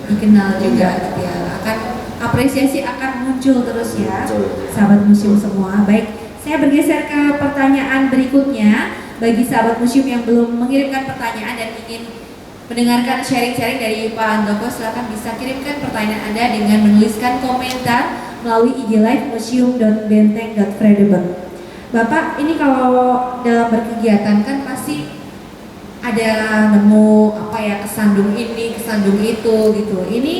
dikenal juga gitu ya. Akan apresiasi akan muncul terus ya, sahabat museum semua. Baik, saya bergeser ke pertanyaan berikutnya. Bagi sahabat museum yang belum mengirimkan pertanyaan dan ingin mendengarkan sharing-sharing dari Pak Handoko, silahkan bisa kirimkan pertanyaan Anda dengan menuliskan komentar melalui IG Live museum.benteng.fredebang. Bapak, ini kalau dalam berkegiatan kan pasti ada nemu kesandung ini, kesandung itu gitu. Ini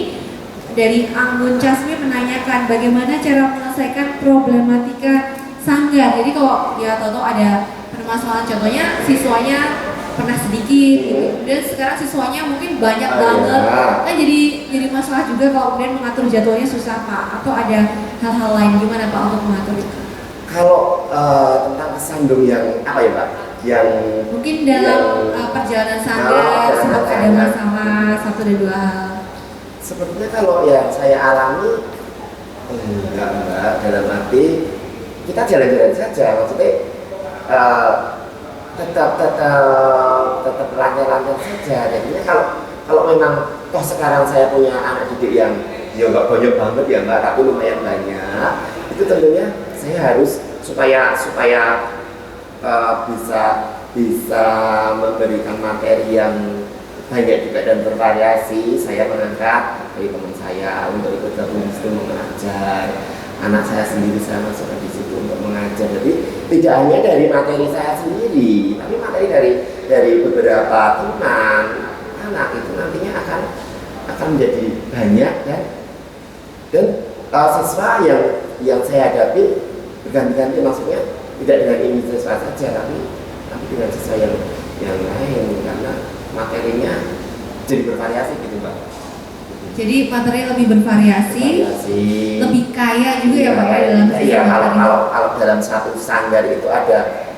dari Anggun Casmi menanyakan bagaimana cara menyelesaikan problematika sanggar. Jadi kalau ya tahu ada permasalahan, contohnya siswanya pernah sedikit gitu. Dan sekarang siswanya mungkin banyak banget. Kan jadi masalah juga kalau kemudian mengatur jadwalnya susah Pak. Atau ada hal-hal lain gimana Pak untuk mengatur itu? Kalau tentang kesandung yang apa ya Pak? Yang mungkin dalam perjalanan sanggar sempat ada masalah 1 dan 2 hal. Sepertinya kalau yang saya alami enggak dalam arti kita jalan-jalan saja, maksudnya tetap lancar-lancar saja. Jadinya kalau memang toh sekarang saya punya anak didik yang ya nggak banyak banget ya Mbak, tapi lumayan banyak, itu tentunya saya harus supaya bisa memberikan materi yang banyak juga dan bervariasi. Saya mengangkat dari teman saya untuk ikut gabung di situ mengajar. Anak saya sendiri saya masukkan di situ untuk mengajar. Jadi tidak hanya dari materi saya sendiri, tapi materi dari beberapa teman anak itu nantinya akan menjadi banyak dan siswa yang saya hadapi berganti-ganti, maksudnya tidak dengan ini siswa saja, tapi dengan siswa yang lain karena materinya jadi bervariasi gitu Mbak. Jadi materi lebih bervariasi, lebih kaya juga ya Pak dalam sisi materi. Kalau dalam satu sanggar itu ada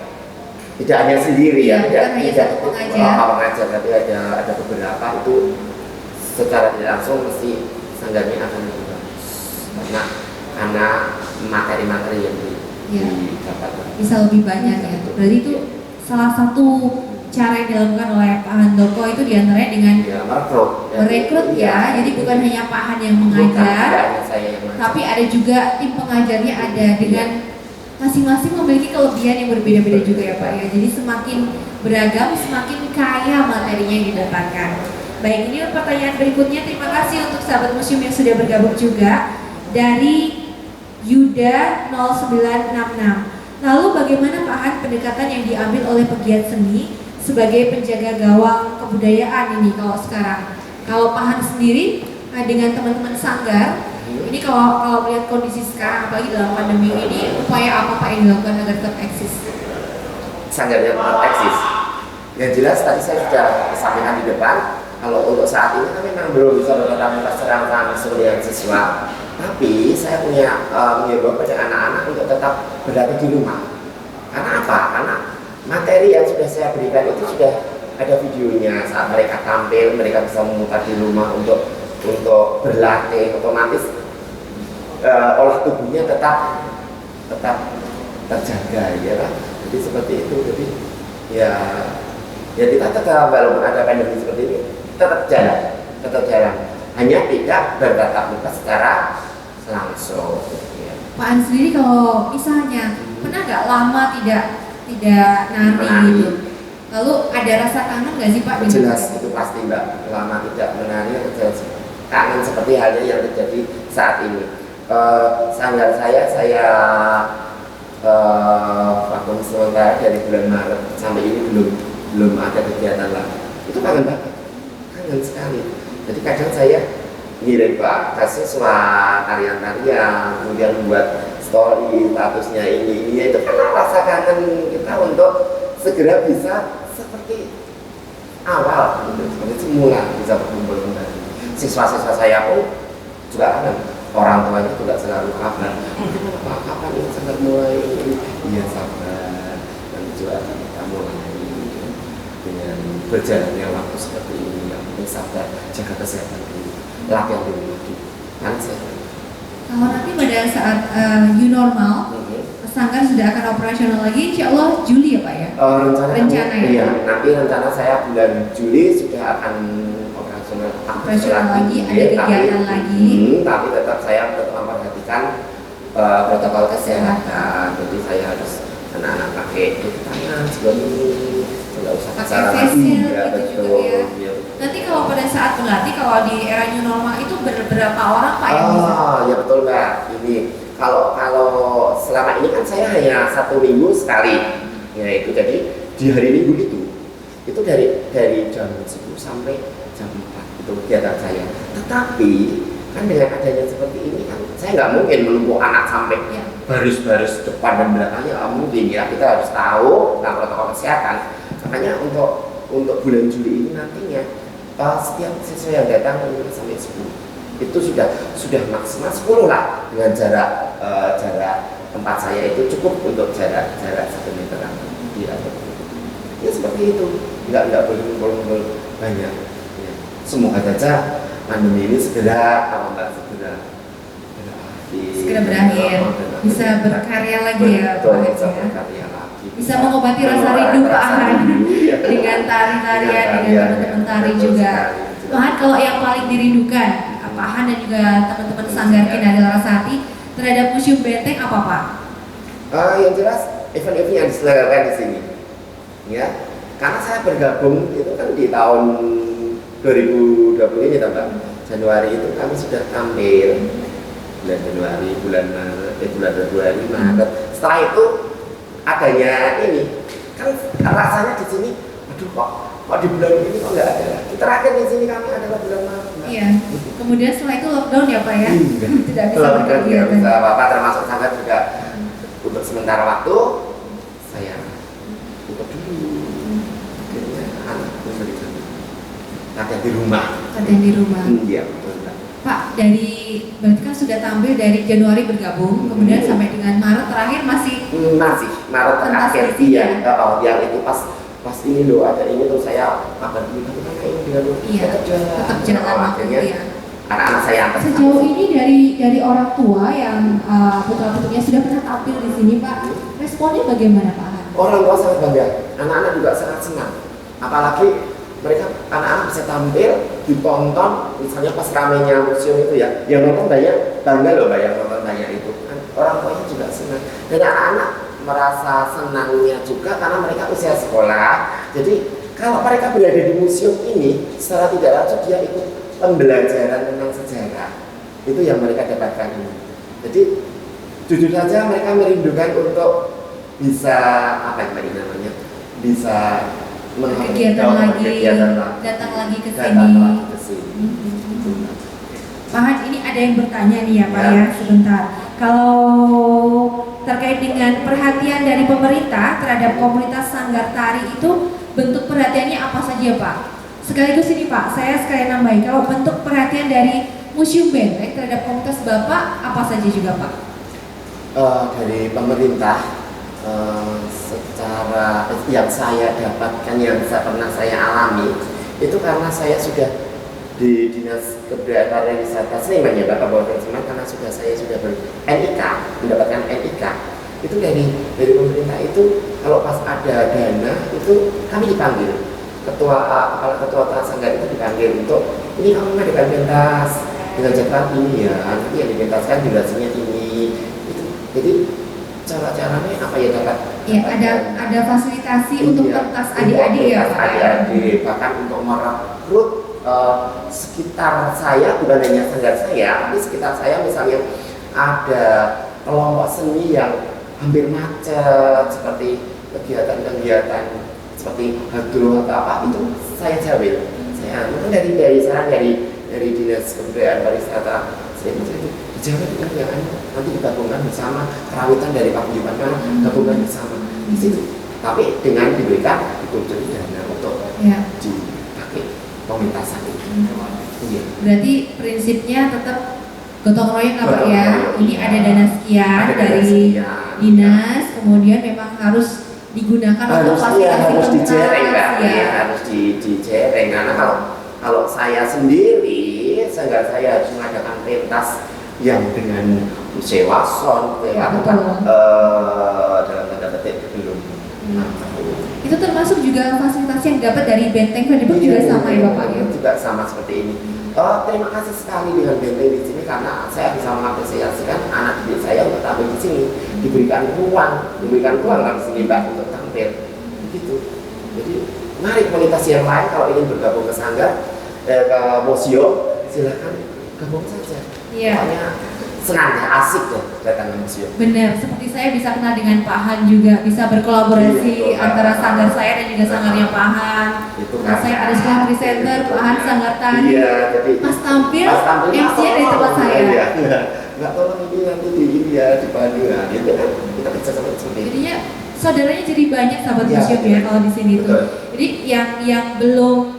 tidak hanya sendiri tidak mengajar, tapi ada beberapa itu secara tidak langsung mesti sanggarnya akan lebih bagus karena materi-materi yang didapatkan bisa lebih banyak ya. Berarti itu salah satu cara yang dilakukan oleh Pak Handoko itu diantaranya dengan merekrut ya. Jadi bukan hanya Pak Han yang mengajar, tapi ada juga tim pengajarnya ada dengan masing-masing memiliki kelebihan yang berbeda-beda juga ya Pak ya. Jadi semakin beragam, semakin kaya materinya yang didapatkan. Baik, ini pertanyaan berikutnya. Terima kasih untuk sahabat museum yang sudah bergabung juga dari Yuda 0966. Lalu bagaimana Pak Han pendekatan yang diambil oleh pegiat seni sebagai penjaga gawang kebudayaan ini kalau sekarang? Kalau Pak Han sendiri dengan teman-teman sanggar, ini kalau melihat kondisi sekarang apalagi dalam pandemi ini, upaya apa Pak yang dilakukan agar tetap eksis? Sanggarnya tetap eksis. Yang jelas tadi saya sudah sampaikan di depan, kalau untuk saat ini kan memang belum bisa bertatap muka secara langsung dengan siswa. Tapi saya punya mengimbau pada anak-anak untuk tetap berada di rumah. Karena apa? Karena materi yang sudah saya berikan itu sudah ada videonya. Saat mereka tampil, mereka bisa memutar di rumah untuk berlatih. Otomatis olah tubuhnya tetap terjaga, ya kan? Jadi seperti itu. Jadi ya kita tetap, walaupun ada pandemi seperti ini, tetap jalan. Hanya tidak bertatap muka secara langsung. Ya. Pak An sendiri kalau misalnya pernah nggak lama tidak nari gitu, lalu ada rasa kangen nggak sih Pak? Jelas itu pasti Mbak, lama tidak menari kangen seperti halnya yang terjadi saat ini. Sanggar saya vakum sementara dari bulan Maret sampai ini belum ada kegiatan lagi. Itu kangen banget, kangen sekali. Jadi kadang saya ngirim ke siswa tarian-tarian, kemudian membuat story statusnya ini itu karena rasa kangen kita untuk segera bisa seperti awal, seperti semula bisa berkumpul kembali. Siswa-siswa saya pun juga kangen, orang tuanya juga selalu kabar, Pak, kapan ini sabar mulai? Iya sabar, nanti juga kita mulai dengan berjalannya waktu seperti ini. Yang penting sabar, jaga kesehatan dulu, latihan dulu kan sehat. Kalau nanti pada saat new normal, sanggar sudah akan operasional lagi, insya Allah Juli ya Pak ya? Rencana ya? Iya, nanti rencana saya bulan Juli sudah akan operasional lagi, ada kegiatan lagi. Tapi tetap saya memperhatikan protokol kesehatan. Jadi saya harus anak-anak pakai cuci tangan sebelum ini, tidak usah pakai face shield ya, gitu juga ya. Nanti kalau pada saat berlatih, kalau di era new normal itu berapa orang Pak yang bisa? Ya betul Mbak. Ini kalau selama ini kan saya hanya 1 minggu sekali, ya itu jadi di hari Minggu itu dari jam 10 sampai jam 4 itu kegiatan saya. Tetapi kan dengan adanya seperti ini kan saya nggak mungkin menumpuk anak sampai baris-baris depan dan belakangnya, mungkin ya. Kita harus tahu tentang protokol kesehatan. Makanya untuk bulan Juli ini nantinya setiap siswa yang datang 5 sampai 10 itu sudah maksimal 10 lah, dengan jarak tempat saya itu cukup untuk jarak 1 meter ya seperti itu, nggak boleh ngumpul banyak ya. Semoga saja pandemi ini segera berakhir, bisa berkarya lagi ya Pak ya. Bisa mengobati rasa rindu Pak Han dengan tari-tarian, dengan teman-teman tari juga. Pak Han, kalau yang paling dirindukan Pak Han dan juga teman-teman sanggar Kinaril Larasati terhadap Museum Benteng apa Pak? Yang jelas event-event yang diselenggarakan di sini, ya. Karena saya bergabung itu kan di tahun 2020 ini, Mbak. Januari itu kami sudah tampil bulan Januari, bulan Maret, bulan Februari, Maret. Setelah itu adanya ini kan rasanya di sini, aduh kok di bulan ini kok nggak ada. Terakhir di sini kami adalah bulan Maret. Iya. Kemudian setelah itu lockdown ya Pak ya? Tidak bisa lockdown, berkegiatan. Tidak bisa apa-apa, termasuk sanggar juga untuk sementara waktu saya tutup dulu. Akhirnya anakku berikan latihan di rumah. Latihan di rumah. Iya betul. Pak, berarti kan sudah tampil dari Januari bergabung, kemudian sampai dengan Maret terakhir masih Maret terakhir iya. Yang itu pas ini loh ada ini tuh saya kabar ini dengan tetap jalan waktu ya. Anak-anak saya antar. Sejauh ini dari orang tua yang putra-putrinya sudah pernah tampil di sini Pak, responnya bagaimana Pak? Orang tua sangat bangga, anak-anak juga sangat senang. Apalagi mereka anak-anak bisa tampil, ditonton, misalnya pas ramenya museum itu ya, yang nonton banyak, bangga loh Mbak yang nonton banyak itu kan orang tuanya juga senang, dan anak-anak merasa senangnya juga karena mereka usia sekolah. Jadi kalau mereka berada di museum ini, secara tidak langsung dia ikut pembelajaran tentang sejarah. Itu yang mereka dapatkan ini. Jadi jujur saja mereka merindukan untuk bisa apa yang namanya, bisa kegiatan lagi, datang lagi ke sini. Pak Han, ini ada yang bertanya nih ya Pak ya, sebentar. Kalau terkait dengan perhatian dari pemerintah terhadap komunitas sanggar tari itu, bentuk perhatiannya apa saja Pak? Sekaligus ini Pak, saya sekalian nambahin, kalau bentuk perhatian dari Museum Benteng terhadap komunitas Bapak apa saja juga Pak? Dari pemerintah, secara yang saya dapatkan, yang pernah saya alami, itu karena saya sudah di Dinas Kebudayaan Pariwisata Sleman ya Bapak Bapak Sleman, karena saya sudah ber-NIK, mendapatkan NIK. Itu dari pemerintah itu, kalau pas ada dana itu kami dipanggil, kepala ketua sanggar itu dipanggil untuk ini kamu mengadakan pentas dengan jadwal ini ya, nanti yang dipentaskan durasinya ini. Itu jadi cara-caranya apa ya dapat? Ya, ada fasilitasi untuk pentas adik-adik ya Pak. Adik-adik, bahkan untuk merekrut sekitar saya, bukan hanya sanggar saya, tapi sekitar saya misalnya ada kelompok seni yang hampir macet, seperti kegiatan-kegiatan seperti hadroh atau apa, itu saya jawil. Saya mungkin dari saran dari Dinas Kebudayaan Pariwisata saya dijawab dengan yang nanti digabungkan bersama kerawitan dari paguyuban kan, gabungkan bersama di situ, tapi dengan diberikan dikuncuri dana untuk dipakai pementasan itu. Iya. Berarti prinsipnya tetap gotong royong nggak Pak ya? Ini ada dana sekian dari dinas, kemudian memang harus digunakan untuk fasilitasi harus dijereng Mbak. Ya. Harus dijereng, karena kalau saya sendiri, saya harus mengadakan pentas yang dengan sewa sound, dalam tanda petik belum. Itu termasuk juga fasilitas yang dapat dari Benteng Vandenberg juga sama ya Bapak ya? Juga sama seperti ini. Terima kasih sekali dengan Benteng di sini, karena saya bisa mengapresiasikan anak didik saya untuk tampil di sini, diberikan ruang di sini Mbak untuk tampil, begitu. Jadi mari komunitas yang lain kalau ingin bergabung ke sanggar, ke museum, silakan gabung saja. Iya. Pokoknya senang ya, asik ya datang ke museum. Benar, seperti saya bisa kenal dengan Pak Han juga, bisa berkolaborasi antara sanggar saya dan juga sanggarnya Pak Han. Saya ada sekolah presenter, Pak Han sanggar tari. Iya, jadi pas tampil MC-nya dari tempat saya. Iya. Nggak tolong ini nanti di ini ya, di Bandung ya, gitu kan. Kita bisa sama seperti itu. Jadinya saudaranya jadi banyak sahabat museum ya kalau di sini tuh. Jadi yang belum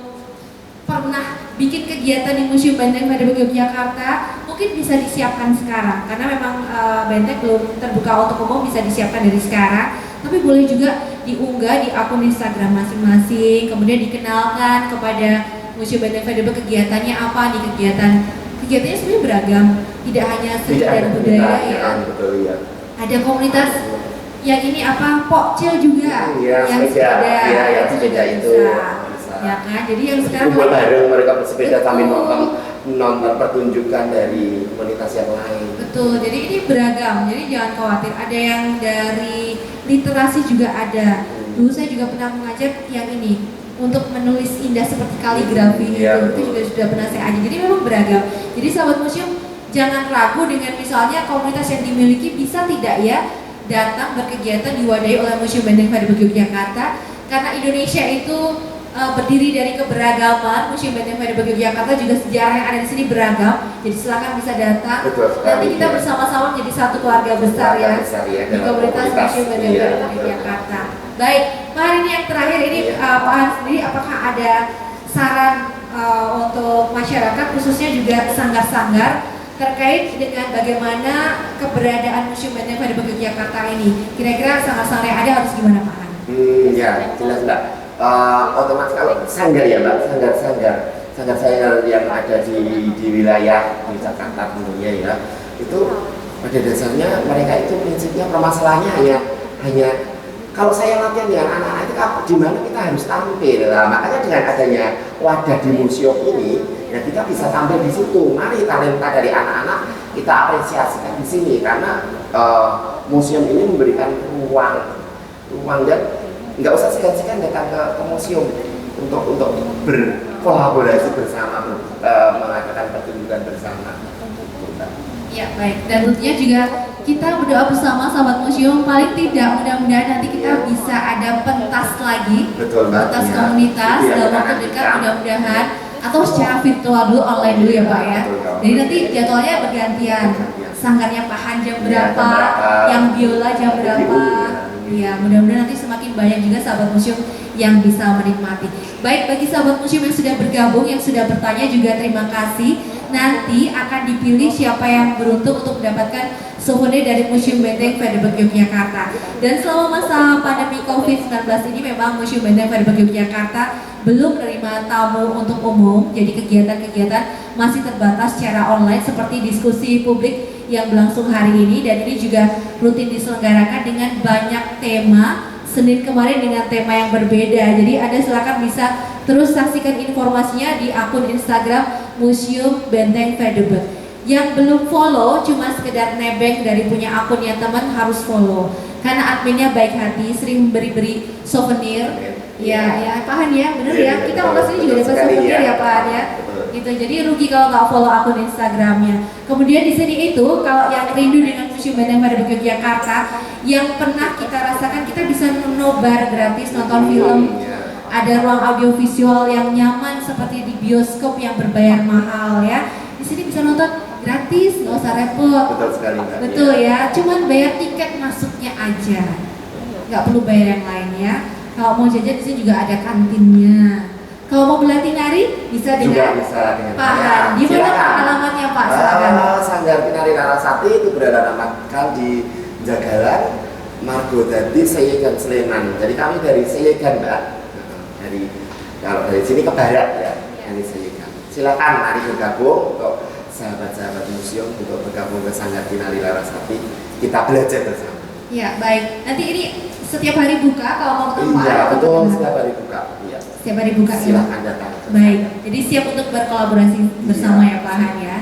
pernah bikin kegiatan di Museum Benteng Vandenberg Yogyakarta mungkin bisa disiapkan sekarang, karena memang Benteng belum terbuka untuk umum, bisa disiapkan dari sekarang. Tapi boleh juga diunggah di akun Instagram masing-masing, kemudian dikenalkan kepada Museum Benteng Vandenberg kegiatannya apa nih, kegiatannya sebenarnya beragam, tidak hanya sekedar budaya ya. Betul, ya. Ada komunitas yang ini apa, pokcil juga, yang sepeda, yang sepeda itu. Ya kan, jadi yang sekarang kumpul bareng mereka bersepeda sambil nonton pertunjukan dari komunitas yang lain. Betul, jadi ini beragam, jadi jangan khawatir. Ada yang dari literasi juga ada. Dulu saya juga pernah mengajak yang ini untuk menulis indah seperti kaligrafi itu juga sudah pernah saya ajak. Jadi memang beragam. Jadi sahabat museum jangan ragu dengan misalnya komunitas yang dimiliki, bisa tidak ya datang berkegiatan diwadahi oleh Museum Benteng Vandenberg Yogyakarta, karena Indonesia itu berdiri dari keberagaman. Museum Benteng Vandenberg Yogyakarta juga sejarah yang ada di sini beragam. Jadi silakan bisa datang. Nanti kita bersama-sama menjadi satu keluarga besar ya di komunitas Museum Benteng Vandenberg Yogyakarta. Baik, Pak Han, ini yang terakhir ini Pak Han sendiri, apakah ada saran untuk masyarakat khususnya juga sanggar-sanggar terkait dengan bagaimana keberadaan Museum Benteng Vandenberg Yogyakarta ini? Kira-kira sanggar-sanggar yang ada harus gimana Pak Han? Ya, jelas Mbak. Otomatis kalau sanggar ya Mbak, sanggar saya yang ada di wilayah di Jakarta tentunya ya, itu pada dasarnya mereka itu prinsipnya permasalahannya hanya kalau saya latihan dengan anak-anak itu di mana kita harus tampil. Nah, makanya dengan adanya wadah di museum ini, ya kita bisa tampil di situ. Mari talenta dari anak-anak kita apresiasikan di sini, karena museum ini memberikan ruang dan nggak usah segan-segan datang ke museum untuk berkolaborasi bersama, mengadakan pertunjukan bersama. Ya baik, dan tentunya juga kita berdoa bersama sahabat museum, paling tidak mudah-mudahan nanti kita bisa ada pentas lagi. Betul, pentas ya. komunitas Ya, dalam waktu dekat mudah-mudahan, atau secara virtual dulu, online dulu ya Pak ya. Jadi nanti jadwalnya bergantian, sanggarnya Pak Han jam berapa, yang biola jam berapa. Ya mudah-mudahan nanti semakin banyak juga sahabat museum yang bisa menikmati. Baik, bagi sahabat museum yang sudah bergabung, yang sudah bertanya juga terima kasih. Nanti akan dipilih siapa yang beruntung untuk mendapatkan souvenir dari Museum Benteng Frederick Yogyakarta. Dan selama masa pandemi COVID-19 ini memang Museum Benteng Frederick Yogyakarta belum menerima tamu untuk umum. Jadi kegiatan-kegiatan masih terbatas secara online seperti diskusi publik yang berlangsung hari ini, dan ini juga rutin diselenggarakan dengan banyak tema. Senin kemarin dengan tema yang berbeda. Jadi Anda silakan bisa terus saksikan informasinya di akun Instagram Museum Benteng Frederick. Yang belum follow cuma sekedar nebeng dari punya akunnya teman, harus follow. Karena adminnya baik hati, sering beri souvenir. Ya, Pak Han ya, bener ya. Kita mau kesini juga dapat souvenir ya Pak Han ya. Gitu. Jadi rugi kalau nggak follow akun Instagramnya. Kemudian di sini itu kalau yang rindu dengan Museum Benteng Frederick Yogyakarta, yang pernah kita rasakan, kita bisa nobar gratis, nonton film. Ada ruang audiovisual yang nyaman seperti di bioskop yang berbayar mahal ya. Di sini bisa nonton gratis, nggak usah repot. Betul sekali Mbak. Betul ya, cuman bayar tiket masuknya aja, nggak perlu bayar yang lain ya. Kalau mau jajan di sini juga ada kantinnya. Kalau mau berlatih nari bisa dengan Pak Han. Di mana Pak alamatnya Pak? Silakan. Sanggar Tinari Larasati itu beralamatkan di Jagalan Margodadi Seyegan Sleman. Jadi kami dari Seyegan Mbak. Kalau dari sini ke barat ya, dari Seyegan. Silakan mari bergabung untuk sahabat-sahabat museum untuk bergabung ke Sanggar Tinari Larasati. Kita belajar bersama. Ya baik. Nanti ini setiap hari buka kalau mau ketemu Pak? Iya betul, setiap hari buka. Iya. Setiap hari buka ya. Silakan datang. Baik. Jadi siap untuk berkolaborasi bersama ya Pak Han ya.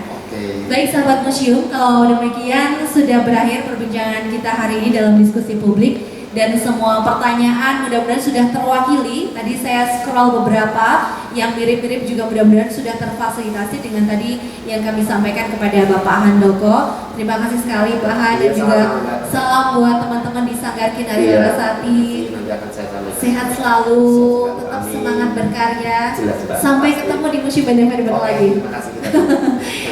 Baik sahabat museum, kalau demikian sudah berakhir perbincangan kita hari ini dalam diskusi publik, dan semua pertanyaan mudah-mudahan sudah terwakili. Tadi saya scroll beberapa yang mirip-mirip juga mudah-mudahan sudah terfasilitasi dengan tadi yang kami sampaikan kepada Bapak Handoko. Terima kasih sekali Pak Han, dan juga salam buat teman-teman di Sanggar Tinari Larasati. Sehat selalu, tetap semangat berkarya. Sampai ketemu di Museum Benteng Frederick lagi.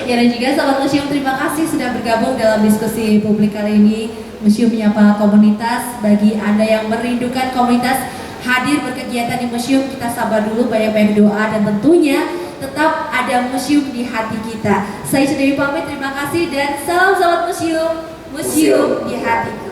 Ya, dan juga sahabat museum, terima kasih sudah bergabung dalam diskusi publik kali ini. Museum menyapa komunitas. Bagi Anda yang merindukan komunitas hadir berkegiatan di museum, kita sabar dulu, banyak-banyak doa, dan tentunya tetap ada museum di hati kita. Saya sudah pamit, terima kasih dan salam sahabat museum, museum di hatiku.